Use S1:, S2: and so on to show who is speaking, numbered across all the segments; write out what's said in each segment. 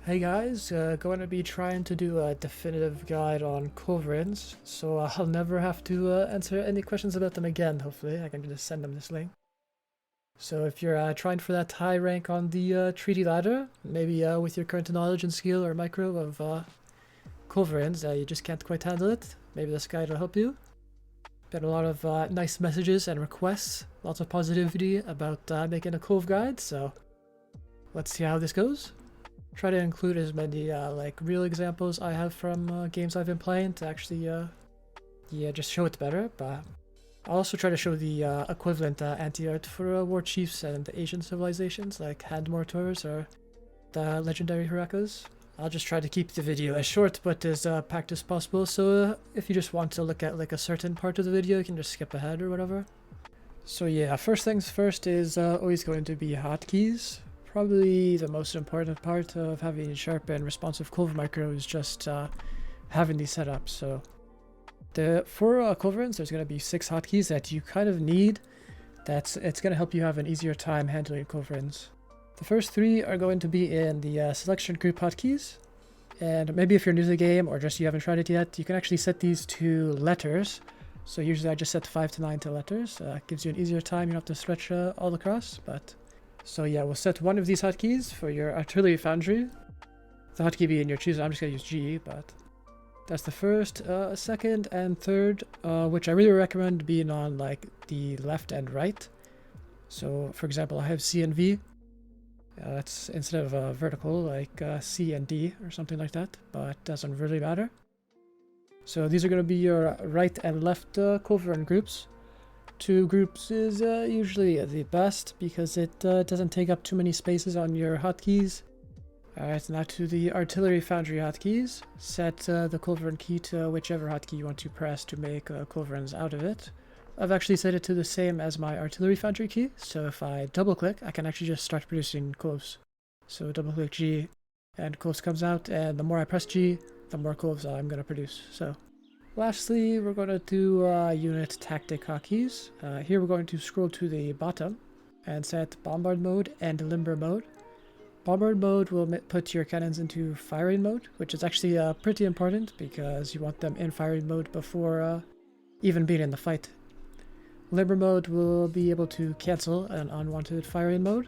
S1: Hey guys, going to be trying to do a definitive guide on Culverins, so I'll never have to answer any questions about them again, hopefully. I can just send them this link. So if you're trying for that high rank on the treaty ladder, maybe with your current knowledge and skill or micro of Culverins, you just can't quite handle it, maybe this guide will help you. Got a lot of nice messages and requests, lots of positivity about making a Culv guide, so let's see how this goes. Try to include as many like real examples I have from games I've been playing to actually just show it better, but I'll also try to show the equivalent anti-art for war chiefs and the Asian civilizations like hand mortars or the legendary Iroquois. I'll just try to keep the video as short but as packed as possible, so if you just want to look at like a certain part of the video you can just skip ahead or whatever. So yeah, first things first is always going to be hotkeys. Probably the most important part of having a sharp and responsive Culv Micro is just having these set up. So for Culverins, there's going to be 6 hotkeys that you kind of need. It's going to help you have an easier time handling Culverins. The first 3 are going to be in the selection group hotkeys. And maybe if you're new to the game or just you haven't tried it yet, you can actually set these to letters. So usually I just set 5 to 9 to letters. Gives you an easier time, you don't have to stretch all across, but... So yeah, we'll set one of these hotkeys for your artillery foundry. The hotkey being your choosing, I'm just going to use G, but that's the first. Second and third, which I really recommend being on like the left and right. So for example, I have C and V. That's instead of vertical, like C and D or something like that, but it doesn't really matter. So these are going to be your right and left Culverin groups. 2 groups is usually the best because it doesn't take up too many spaces on your hotkeys. Alright, now to the artillery foundry hotkeys. Set the Culverin key to whichever hotkey you want to press to make Culverins out of it. I've actually set it to the same as my artillery foundry key, so if I double click, I can actually just start producing Culvs. So double click G and Culvs comes out, and the more I press G, the more Culvs I'm going to produce. So. Lastly, we're going to do unit tactic hotkeys. Here we're going to scroll to the bottom and set bombard mode and limber mode. Bombard mode will put your cannons into firing mode, which is actually pretty important because you want them in firing mode before even being in the fight. Limber mode will be able to cancel an unwanted firing mode,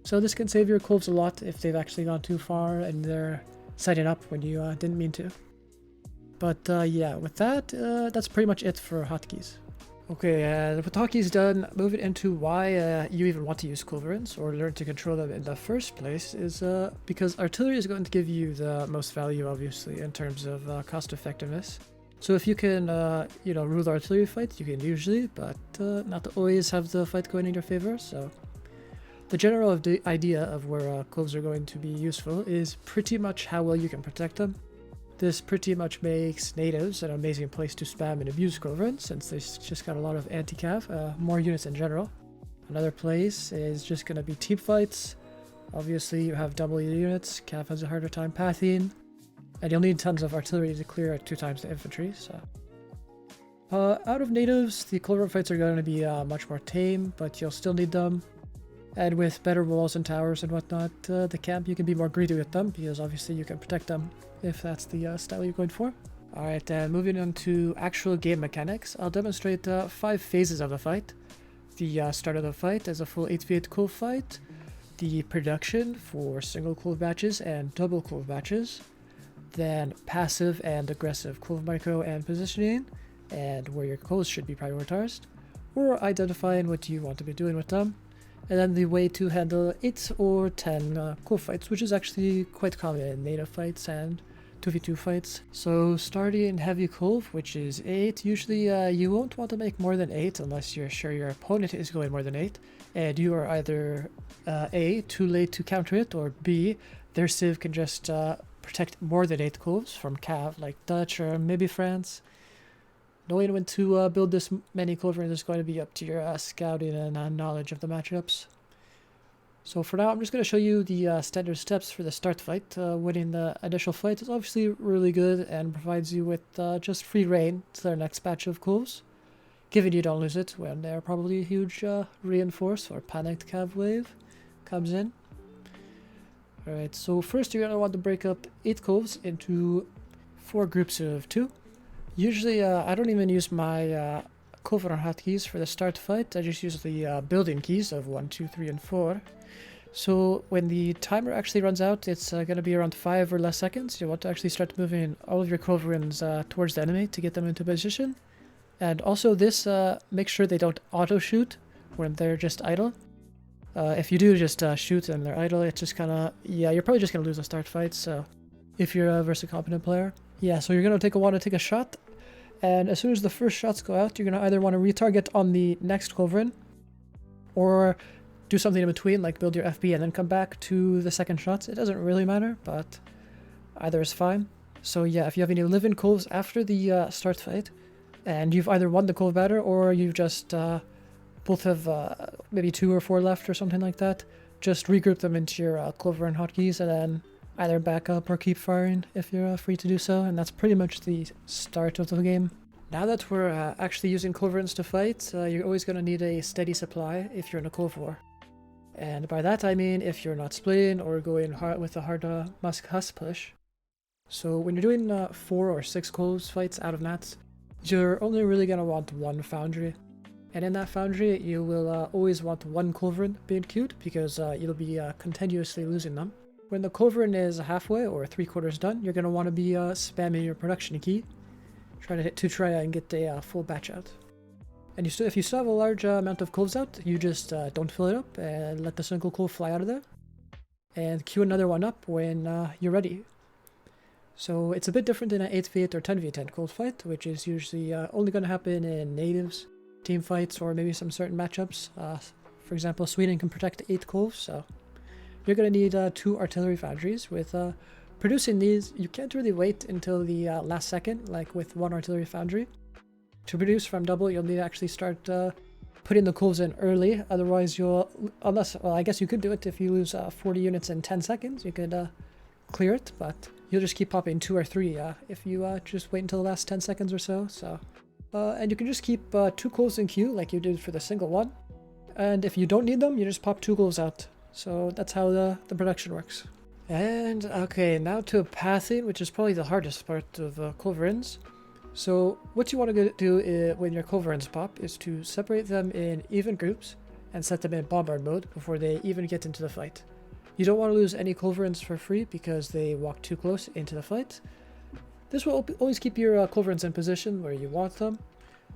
S1: so this can save your Culvs a lot if they've actually gone too far and they're setting up when you didn't mean to. But yeah, with that, that's pretty much it for hotkeys. Okay, with hotkeys done, moving into why you even want to use Culverins or learn to control them in the first place is because artillery is going to give you the most value, obviously, in terms of cost effectiveness. So if you can, rule the artillery fight, you can usually, but not always have the fight going in your favor. So the general idea of where Culvs are going to be useful is pretty much how well you can protect them. This pretty much makes natives an amazing place to spam and abuse Culverin, since they've just got a lot of anti-cav, more units in general. Another place is just going to be team fights. Obviously you have double your units, cav has a harder time pathing, and you'll need tons of artillery to clear at 2 times the infantry. So, out of natives, the Culverin fights are going to be much more tame, but you'll still need them. And with better walls and towers and whatnot, the camp, you can be more greedy with them, because obviously you can protect them if that's the style you're going for. Alright, then moving on to actual game mechanics, I'll demonstrate 5 phases of the fight. The start of the fight as a full 8v8 Culv fight, the production for single Culv batches and double Culv batches, then passive and aggressive Culv Micro and positioning, and where your Culvs should be prioritized, or identifying what you want to be doing with them. And then the way to handle 8 or 10 Culv fights, which is actually quite common in native fights and 2v2 fights. So starting in heavy Culv, which is 8, usually you won't want to make more than 8 unless you're sure your opponent is going more than 8. And you are either A, too late to counter it, or B, their civ can just protect more than 8 Culvs from cav, like Dutch or maybe France. Knowing when to build this many Culverins is going to be up to your scouting and knowledge of the matchups. So for now, I'm just going to show you the standard steps for the start fight. Winning the initial fight is obviously really good and provides you with just free reign to their next batch of Culvs, given you don't lose it when they're probably a huge reinforced or panicked cav wave comes in. Alright, so first you're going to want to break up 8 Culvs into 4 groups of 2. Usually I don't even use my Culverin hotkeys for the start fight. I just use the building keys of 1, 2, 3, and 4. So when the timer actually runs out, it's going to be around 5 or less seconds. You want to actually start moving all of your Culverins towards the enemy to get them into position. And also this, make sure they don't auto-shoot when they're just idle. If you do just shoot and they're idle, it's just kind of, yeah, you're probably just going to lose a start fight, so if you're versus a competent player. Yeah, so you're going to want to take a shot, and as soon as the first shots go out, you're going to either want to retarget on the next Culverin, or do something in between, like build your FB and then come back to the second shots. It doesn't really matter, but either is fine. So yeah, if you have any live-in Culvs after the start fight, and you've either won the Culv battle, or you've just both have maybe 2 or 4 left or something like that, just regroup them into your Culverin hotkeys and then either back up or keep firing if you're free to do so, and that's pretty much the start of the game. Now that we're actually using Culverins to fight, you're always going to need a steady supply if you're in a Culv war. And by that I mean if you're not splitting or going hard with a hard Musk Husk push. So when you're doing 4 or 6 Culvs fights out of mats, you're only really going to want 1 foundry. And in that foundry, you will always want 1 Culverin being queued, because you'll be continuously losing them. When the Culverin is halfway or 3/4 done, you're going to want to be spamming your production key, try and get a full batch out. And if you still have a large amount of Culvs out, you just don't fill it up and let the single Culv fly out of there, and queue another one up when you're ready. So it's a bit different in an 8v8 or 10v10 Culv fight, which is usually only going to happen in natives, team fights, or maybe some certain matchups. For example, Sweden can protect 8 Culvs, so you're going to need 2 artillery foundries. With producing these, you can't really wait until the last second, like with 1 artillery foundry. To produce from double, you'll need to actually start putting the Culvs in early, otherwise well, I guess you could do it if you lose 40 units in 10 seconds, you could clear it, but you'll just keep popping 2 or 3 if you just wait until the last 10 seconds or so. And you can just keep 2 Culvs in queue like you did for the single one. And if you don't need them, you just pop 2 Culvs out. So that's how the production works. And okay, now to pathing, which is probably the hardest part of Culverins. So what you want to do when your Culverins pop is to separate them in even groups and set them in bombard mode before they even get into the fight. You don't want to lose any Culverins for free because they walk too close into the fight. This will always keep your Culverins in position where you want them.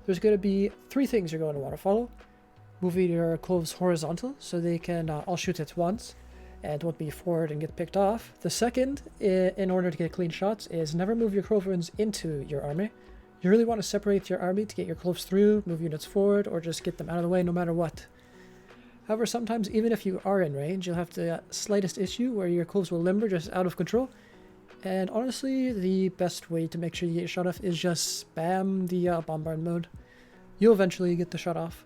S1: There's going to be 3 things you're going to want to follow. Moving your Culvs horizontal so they can all shoot at once and won't be forward and get picked off. The second, in order to get clean shots, is never move your Culverins into your army. You really want to separate your army to get your Culvs through, move units forward, or just get them out of the way no matter what. However, sometimes even if you are in range, you'll have the slightest issue where your Culvs will limber just out of control. And honestly, the best way to make sure you get your shot off is just spam the bombard mode. You'll eventually get the shot off.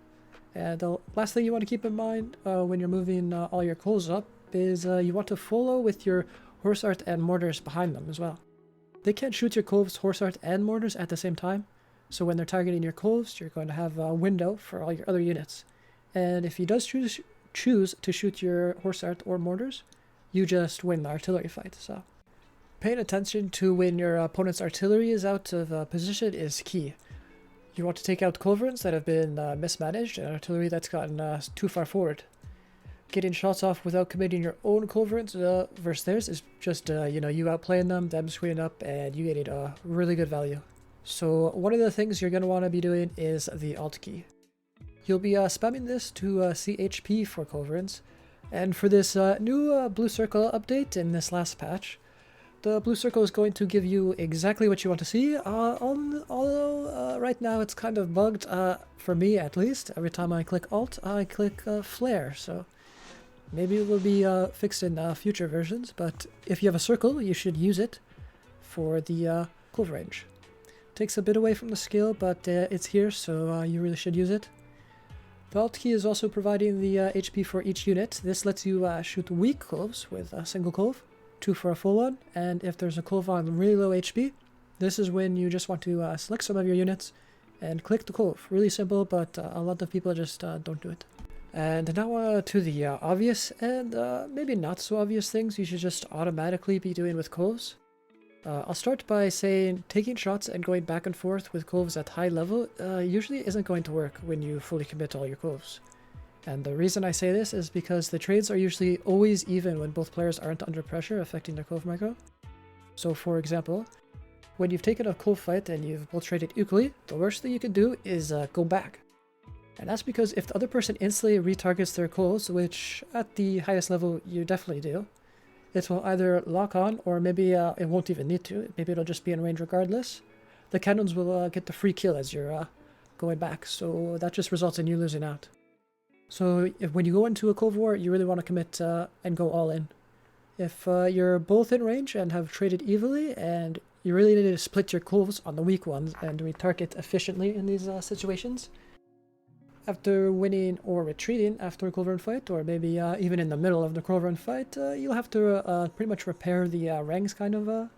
S1: And the last thing you want to keep in mind when you're moving all your Culvs up is you want to follow with your horse art and mortars behind them as well. They can't shoot your Culvs, horse art, and mortars at the same time, so when they're targeting your Culvs, you're going to have a window for all your other units. And if he does choose to shoot your horse art or mortars, you just win the artillery fight. So paying attention to when your opponent's artillery is out of position is key. You want to take out Culverins that have been mismanaged and artillery that's gotten too far forward. Getting shots off without committing your own Culverins versus theirs is just, you outplaying them screwing up, and you getting a really good value. So one of the things you're going to want to be doing is the Alt key. You'll be spamming this to see HP for Culverins, and for this new blue circle update in this last patch, the blue circle is going to give you exactly what you want to see, although right now it's kind of bugged, for me at least. Every time I click Alt, I click Flare, so maybe it will be fixed in future versions, but if you have a circle, you should use it for the Culv range. Takes a bit away from the skill, but it's here, so you really should use it. The Alt key is also providing the HP for each unit. This lets you shoot weak Culvs with a single Culv, 2 for a full one, and if there's a Culv on really low HP, this is when you just want to select some of your units and click the Culv. Really simple, but a lot of people just don't do it. And now to the obvious and maybe not so obvious things you should just automatically be doing with Culvs. I'll start by saying taking shots and going back and forth with Culvs at high level usually isn't going to work when you fully commit all your Culvs. And the reason I say this is because the trades are usually always even when both players aren't under pressure affecting their Culv Micro. So for example, when you've taken a Culv fight and you've both traded equally, the worst thing you can do is go back. And that's because if the other person instantly retargets their Culvs, which at the highest level you definitely do, it will either lock on or maybe it won't even need to. Maybe it'll just be in range regardless. The cannons will get the free kill as you're going back, so that just results in you losing out. So when you go into a Culv war, you really want to commit and go all in. If you're both in range and have traded evenly, and you really need to split your Culvs on the weak ones and retarget efficiently in these situations, after winning or retreating after a Culverin fight, or maybe even in the middle of the Culverin fight, you'll have to pretty much repair the ranks, kind of.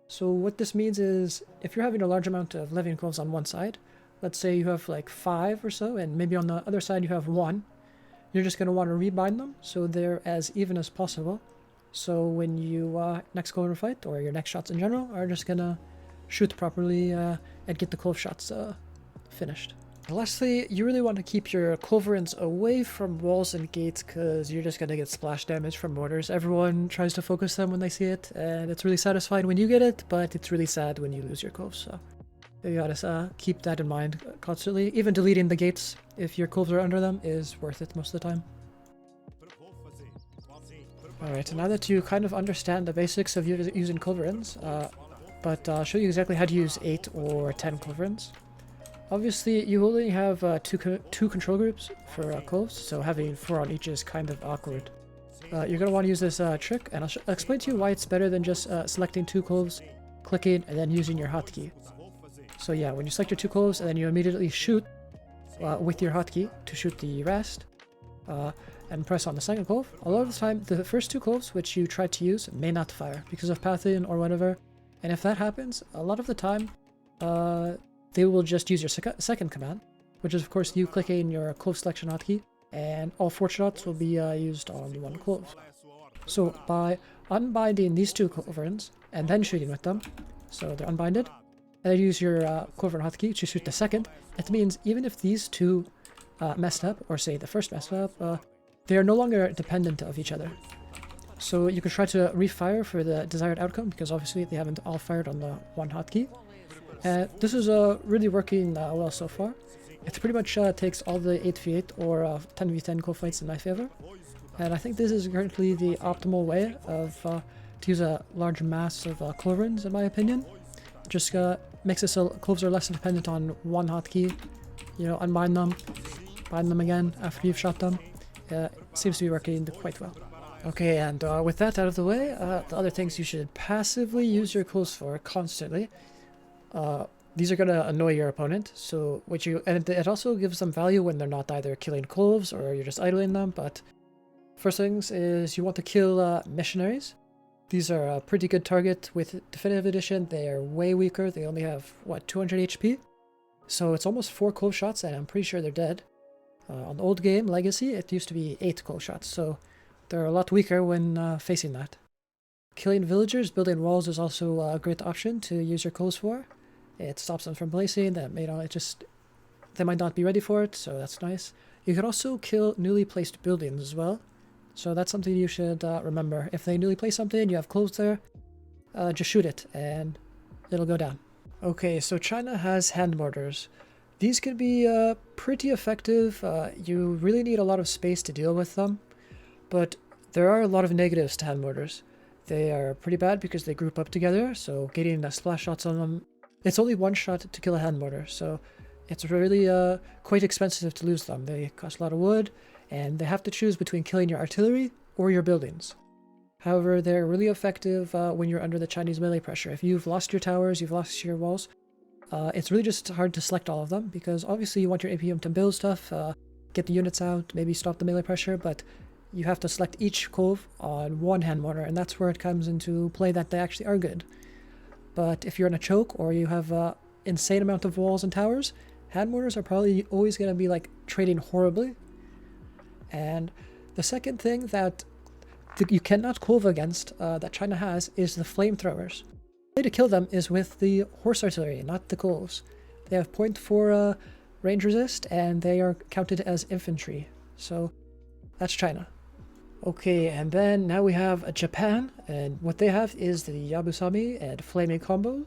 S1: So what this means is, if you're having a large amount of living Culvs on one side, let's say you have like 5 or so, and maybe on the other side you have 1, you're just going to want to rebind them so they're as even as possible. So when you next Culverin fight, or your next shots in general, are just going to shoot properly and get the Culv shots finished. Lastly, you really want to keep your Culverins away from walls and gates because you're just going to get splash damage from mortars. Everyone tries to focus them when they see it, and it's really satisfying when you get it, but it's really sad when you lose your Culvs. So you gotta keep that in mind constantly. Even deleting the gates if your Culvs are under them is worth it most of the time. Alright, now that you kind of understand the basics of using Culverins, but I'll show you exactly how to use 8 or 10 Culverins. Obviously, you only have two control groups for Culvs, so having 4 on each is kind of awkward. You're going to want to use this trick, and I'll explain to you why it's better than just selecting 2 Culvs, clicking, and then using your hotkey. So yeah, when you select your 2 Culvs, and then you immediately shoot with your hotkey to shoot the rest, and press on the second Culv, a lot of the time, the first 2 Culvs which you try to use may not fire because of pathing or whatever, and if that happens, a lot of the time, they will just use your second command, which is of course you clicking your Culv selection hotkey, and all 4 shots will be used on 1 Culv. So by unbinding these 2 Culverins and then shooting with them, so they're unbinded, and then use your Culverin hotkey to shoot the second, it means even if these 2 messed up, or say the first messed up, they are no longer dependent of each other. So you can try to refire for the desired outcome, because obviously they haven't all fired on the 1 hotkey. This is really working well so far. It pretty much takes all the 8v8 or 10v10 Culv fights in my favor. And I think this is currently the optimal way of to use a large mass of Culverins, in my opinion. Just makes it so Culvs are less dependent on 1 hotkey. You know, unbind them, bind them again after you've shot them. Seems to be working quite well. Okay, and with that out of the way, the other things you should passively use your Culvs for constantly. These are going to annoy your opponent, so and it also gives them value when they're not either killing Culvs or you're just idling them. But first things is you want to kill missionaries. These are a pretty good target with Definitive Edition. They are way weaker. They only have, what, 200 HP? So it's almost 4 Culv shots, and I'm pretty sure they're dead. On the old game, Legacy, it used to be 8 Culv shots, so they're a lot weaker when facing that. Killing villagers building walls is also a great option to use your Culvs for. It stops them from placing them, you know, they might not be ready for it, so that's nice. You can also kill newly placed buildings as well, so that's something you should remember. If they newly place something, you have Culvs there, just shoot it, and it'll go down. Okay, so China has hand mortars. These can be pretty effective. You really need a lot of space to deal with them, but there are a lot of negatives to hand mortars. They are pretty bad because they group up together, so getting splash shots on them, it's only 1 shot to kill a hand mortar, so it's really quite expensive to lose them. They cost a lot of wood, and they have to choose between killing your artillery or your buildings. However, they're really effective when you're under the Chinese melee pressure. If you've lost your towers, you've lost your walls, it's really just hard to select all of them, because obviously you want your APM to build stuff, get the units out, maybe stop the melee pressure, but you have to select each Culv on 1 hand mortar, and that's where it comes into play that they actually are good. But if you're in a choke or you have an insane amount of walls and towers, hand mortars are probably always going to be like trading horribly. And the second thing that you cannot Culv against that China has is the flamethrowers. The way to kill them is with the horse artillery, not the Culvs. They have 0.4 range resist, and they are counted as infantry. So that's China. Okay, and then now we have Japan, and what they have is the Yabusame and Flaming Combo.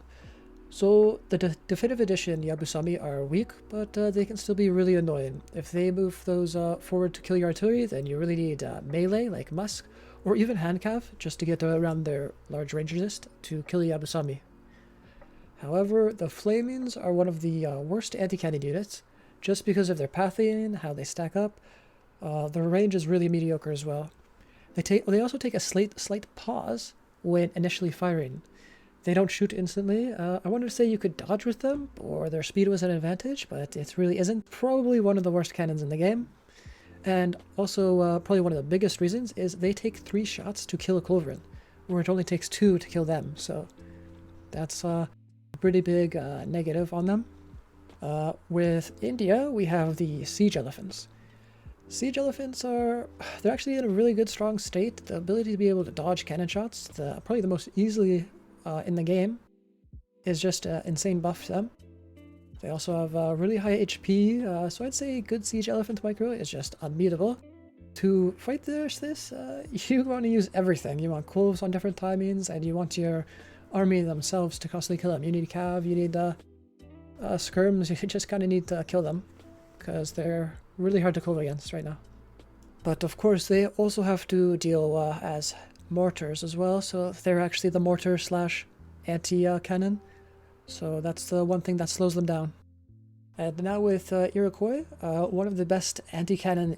S1: So the definitive edition Yabusame are weak, but they can still be really annoying. If they move those forward to kill your artillery, then you really need melee like Musk, or even handcav just to get around their large range resist to kill the Yabusame. However, the Flamings are one of the worst anti-cannon units, just because of their pathing, how they stack up. Their range is really mediocre as well. They also take a slight pause when initially firing. They don't shoot instantly. I wanted to say you could dodge with them, or their speed was an advantage, but it really isn't. Probably one of the worst cannons in the game. And also, probably one of the biggest reasons is they take 3 shots to kill a Culverin, where it only takes 2 to kill them, so that's a pretty big negative on them. With India, we have the Siege Elephants. Siege Elephants they're actually in a really good strong state. The ability to be able to dodge cannon shots, probably the most easily in the game, is just insane buff to them. They also have really high HP, so I'd say good Siege Elephant Micro is just unbeatable. To fight this, you want to use everything. You want Culvs on different timings, and you want your army themselves to constantly kill them. You need cav, you need skirms, you just kind of need to kill them, because they're really hard to Culv against right now. But of course, they also have to deal as mortars as well, so they're actually the mortar slash anti-cannon. So that's the one thing that slows them down. And now with Iroquois, one of the best anti-cannon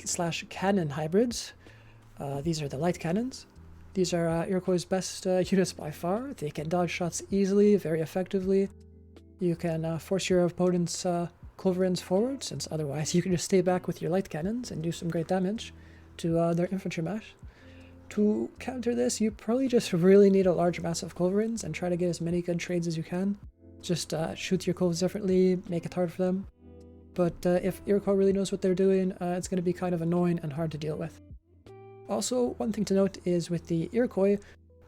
S1: slash cannon hybrids. These are the light cannons. These are Iroquois' best units by far. They can dodge shots easily, very effectively. You can force your opponent's Culverins forward, since otherwise you can just stay back with your light cannons and do some great damage to their infantry mash. To counter this, you probably just really need a large mass of Culverins and try to get as many good trades as you can. Just shoot your Culvs differently, make it hard for them. But if Iroquois really knows what they're doing, it's going to be kind of annoying and hard to deal with. Also, one thing to note is with the Iroquois,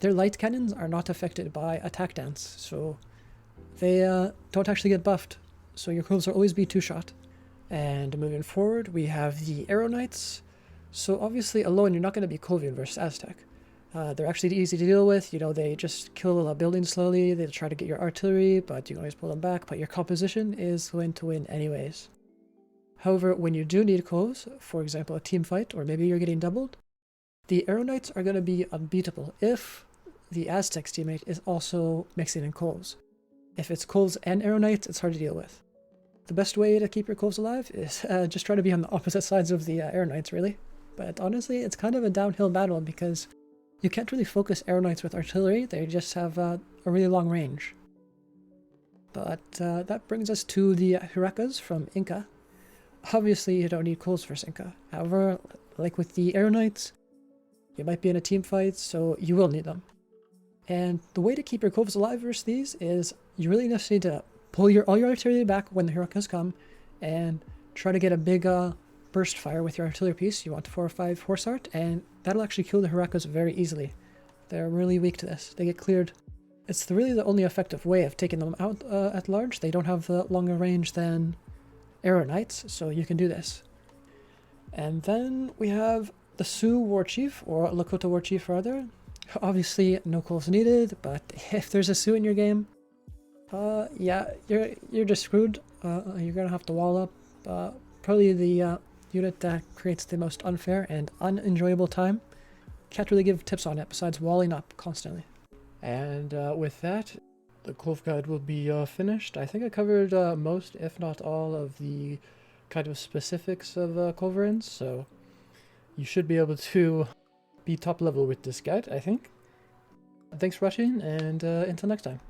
S1: their light cannons are not affected by attack dance, so they don't actually get buffed. So your Culvs will always be 2-shot. And moving forward, we have the Arrow Knights. So obviously alone, you're not going to be Culverin versus Aztec. They're actually easy to deal with. You know, they just kill a building slowly. They try to get your artillery, but you can always pull them back. But your composition is going to win anyways. However, when you do need Culvs, for example, a team fight, or maybe you're getting doubled, the Arrow Knights are going to be unbeatable if the Aztec's teammate is also mixing in Culvs. If it's Culvs and Arrow Knights, it's hard to deal with. The best way to keep your Culvs alive is just try to be on the opposite sides of the Arrow Knights, really. But honestly, it's kind of a downhill battle because you can't really focus Arrow Knights with artillery. They just have a really long range. But that brings us to the Iroquois from Inca. Obviously, you don't need Culvs versus Inca. However, like with the Arrow Knights, you might be in a team fight, so you will need them. And the way to keep your Culvs alive versus these is you really just need to pull all your artillery back when the Iroquois come and try to get a big burst fire with your artillery piece. You want 4 or 5 horse art, and that'll actually kill the Iroquois very easily. They're really weak to this. They get cleared. It's really the only effective way of taking them out at large. They don't have the longer range than Arrow Knights, so you can do this. And then we have the Sioux War Chief, or Lakota War Chief rather. Obviously, no Culvs needed, but if there's a Sioux in your game, yeah, you're just screwed. You're gonna have to wall up. Probably the unit that creates the most unfair and unenjoyable time. Can't really give tips on it besides walling up constantly. And with that, the Culv guide will be finished. I think I covered most, if not all, of the kind of specifics of Culverins, so you should be able to be top level with this guide, I think. Thanks for watching, and until next time.